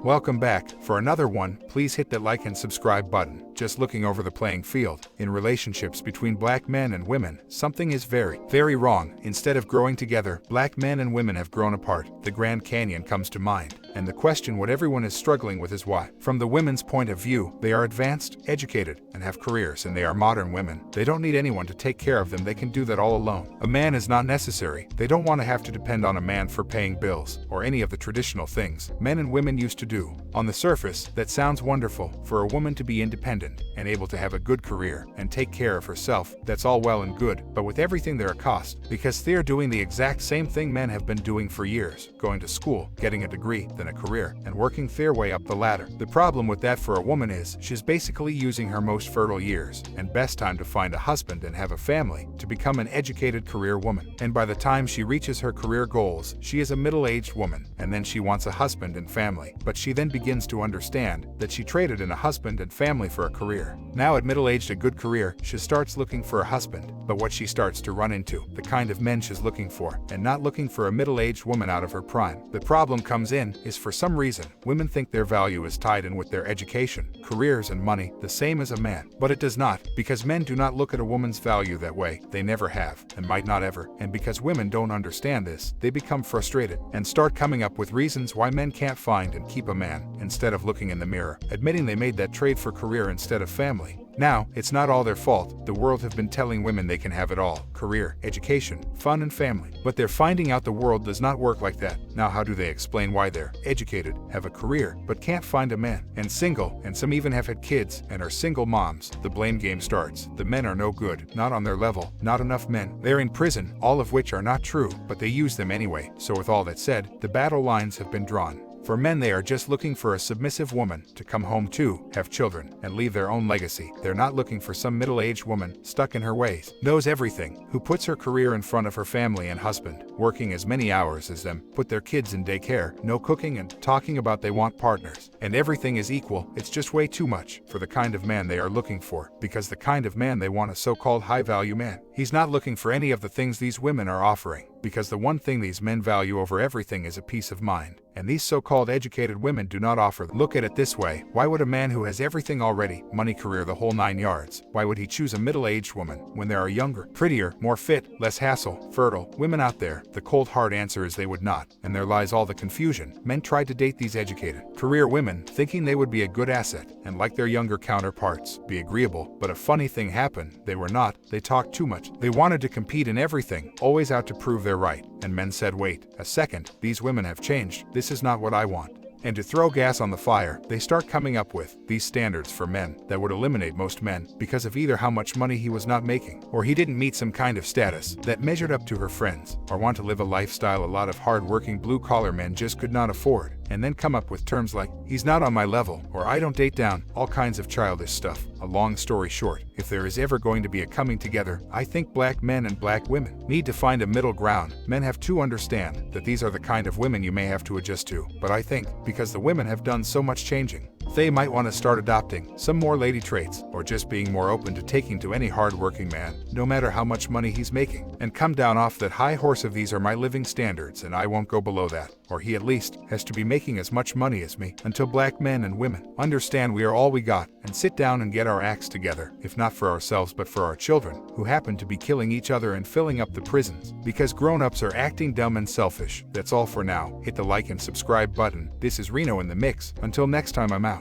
Welcome back. For another one, please hit that like and subscribe button. Just looking over the playing field. In relationships between black men and women, something is very, very wrong. Instead of growing together, black men and women have grown apart. The Grand Canyon comes to mind. And the question what everyone is struggling with is why. From the women's point of view, they are advanced, educated, and have careers, and they are modern women. They don't need anyone to take care of them, they can do that all alone. A man is not necessary. They don't want to have to depend on a man for paying bills, or any of the traditional things men and women used to do. On the surface, that sounds wonderful. For a woman to be independent, and able to have a good career, and take care of herself, that's all well and good, but with everything there a cost, because they're doing the exact same thing men have been doing for years, going to school, getting a degree, then a career, and working their way up the ladder. The problem with that for a woman is, she's basically using her most fertile years, and best time to find a husband and have a family, to become an educated career woman. And by the time she reaches her career goals, she is a middle-aged woman, and then she wants a husband and family, but she then begins to understand that she traded in a husband and family for a career. Now at middle-aged a good career, she starts looking for a husband, but what she starts to run into, the kind of men she's looking for, and not looking for a middle-aged woman out of her prime. The problem comes in, is for some reason, women think their value is tied in with their education, careers and money, the same as a man. But it does not, because men do not look at a woman's value that way, they never have, and might not ever, and because women don't understand this, they become frustrated, and start coming up with reasons why men can't find and keep a man, instead of looking in the mirror, admitting they made that trade for career instead of family. Now, it's not all their fault. The world have been telling women they can have it all: career, education, fun and family. But they're finding out the world does not work like that. Now how do they explain why they're educated, have a career, but can't find a man, and single, and some even have had kids, and are single moms? The blame game starts. The men are no good, not on their level, not enough men. They're in prison, all of which are not true, but they use them anyway. So with all that said, the battle lines have been drawn. For men, they are just looking for a submissive woman to come home to, have children, and leave their own legacy. They're not looking for some middle-aged woman, stuck in her ways, knows everything, who puts her career in front of her family and husband, working as many hours as them, put their kids in daycare, no cooking and talking about they want partners. And everything is equal. It's just way too much for the kind of man they are looking for, because the kind of man they want a so-called high-value man. He's not looking for any of the things these women are offering, because the one thing these men value over everything is a peace of mind. And these so-called educated women do not offer them. Look at it this way, why would a man who has everything already, money, career, the whole 9 yards, why would he choose a middle-aged woman when there are younger, prettier, more fit, less hassle, fertile women out there? The cold hard answer is they would not, and there lies all the confusion. Men tried to date these educated, career women, thinking they would be a good asset, and like their younger counterparts, be agreeable, but a funny thing happened. They were not. They talked too much. They wanted to compete in everything, always out to prove they're right. And men said, wait a second, these women have changed. This is not what I want. And to throw gas on the fire, they start coming up with these standards for men that would eliminate most men because of either how much money he was not making, or he didn't meet some kind of status that measured up to her friends, or want to live a lifestyle a lot of hard-working blue-collar men just could not afford. And then come up with terms like, he's not on my level, or I don't date down, all kinds of childish stuff. A long story short, if there is ever going to be a coming together, I think black men and black women need to find a middle ground. Men have to understand that these are the kind of women you may have to adjust to, but I think, because the women have done so much changing, they might want to start adopting some more lady traits, or just being more open to taking to any hard-working man, no matter how much money he's making, and come down off that high horse of these are my living standards and I won't go below that, or he at least has to be making as much money as me, until black men and women understand we are all we got, and sit down and get our acts together, if not for ourselves but for our children, who happen to be killing each other and filling up the prisons, because grown-ups are acting dumb and selfish. That's all for now. Hit the like and subscribe button. This is Reno in the Mix. Until next time, I'm out.